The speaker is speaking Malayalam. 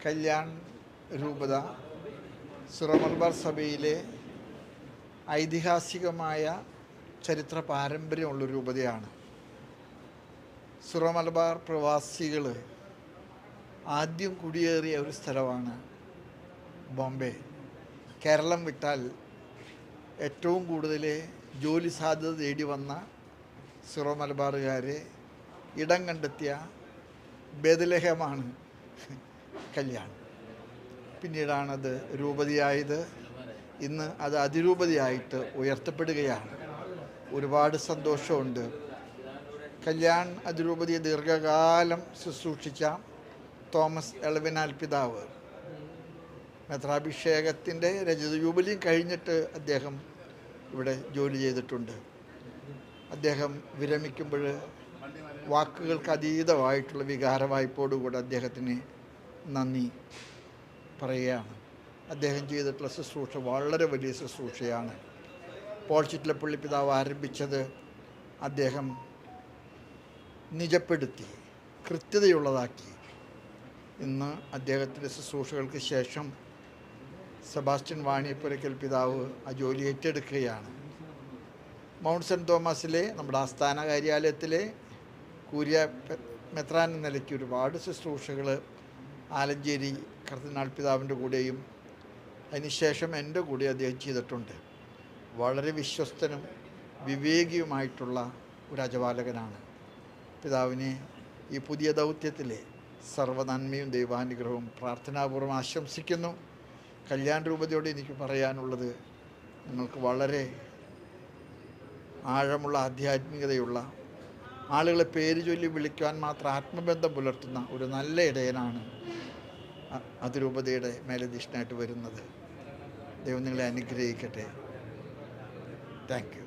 കല്യാൺ രൂപത സിറോ മലബാർ സഭയിലെ ഐതിഹാസികമായ ചരിത്ര പാരമ്പര്യമുള്ള രൂപതയാണ്. സിറോ മലബാർ പ്രവാസികൾ ആദ്യം കുടിയേറിയ ഒരു സ്ഥലമാണ് ബോംബെ. കേരളം വിട്ടാൽ ഏറ്റവും കൂടുതൽ ജോലി സാധ്യത തേടി വന്ന സിറോ മലബാറുകാരെ ഇടം കണ്ടെത്തിയ ബേദലഹമാണ് കല്യാൺ. പിന്നീടാണത് രൂപതയായത്. ഇന്ന് അത് അതിരൂപതയായിട്ട് ഉയർത്തപ്പെടുകയാണ്. ഒരുപാട് സന്തോഷമുണ്ട്. കല്യാൺ അതിരൂപതയെ ദീർഘകാലം ശുശ്രൂഷിച്ച തോമസ് എളവിനാൽ പിതാവ് മെത്രാഭിഷേകത്തിൻ്റെ രജത ജൂബിലിയും കഴിഞ്ഞിട്ട് അദ്ദേഹം ഇവിടെ ജോലി ചെയ്തിട്ടുണ്ട്. അദ്ദേഹം വിരമിക്കുമ്പോൾ വാക്കുകൾക്ക് അതീതമായിട്ടുള്ള വികാരവായ്പോടുകൂടെ അദ്ദേഹത്തിന് നന്ദി പറയുകയാണ്. അദ്ദേഹം ചെയ്തിട്ടുള്ള ശുശ്രൂഷ വളരെ വലിയ ശുശ്രൂഷയാണ്. പോൾ ചിറ്റലപ്പള്ളി പിതാവ് ആരംഭിച്ചത് അദ്ദേഹം നിജപ്പെടുത്തി കൃത്യതയുള്ളതാക്കി. ഇന്ന് അദ്ദേഹത്തിൻ്റെ ശുശ്രൂഷകൾക്ക് ശേഷം സെബാസ്റ്റ്യൻ വാണിയപ്പുരയ്ക്കൽ പിതാവ് ആ ജോലി ഏറ്റെടുക്കുകയാണ്. മൗണ്ട് സെൻറ്റ് തോമസിലെ നമ്മുടെ ആസ്ഥാന കാര്യാലയത്തിലെ കൂരിയ മെത്രാൻ എന്ന നിലയ്ക്ക് ഒരുപാട് ശുശ്രൂഷകൾ ആലഞ്ചേരി കർദിനാൾ പിതാവിൻ്റെ കൂടെയും അതിനുശേഷം എൻ്റെ കൂടെ അദ്ദേഹം ചെയ്തിട്ടുണ്ട്. വളരെ വിശ്വസ്തനും വിവേകിയുമായിട്ടുള്ള ഒരു അജപാലകനാണ്. പിതാവിനെ ഈ പുതിയ ദൗത്യത്തിലെ സർവ്വനന്മയും ദൈവാനുഗ്രഹവും പ്രാർത്ഥനാപൂർവ്വം ആശംസിക്കുന്നു. കല്യാൺ രൂപതയോട് എനിക്ക് പറയാനുള്ളത്, നിങ്ങൾക്ക് വളരെ ആഴമുള്ള ആധ്യാത്മികതയുള്ള, ആളുകളെ പേര് ചൊല്ലി വിളിക്കുവാൻ മാത്രം ആത്മബന്ധം പുലർത്തുന്ന ഒരു നല്ല ഇടയനാണ് അതിരൂപതയുടെ മേലധ്യക്ഷനായിട്ട് വരുന്നത്. ദൈവം നിങ്ങളെ അനുഗ്രഹിക്കട്ടെ. Thank you.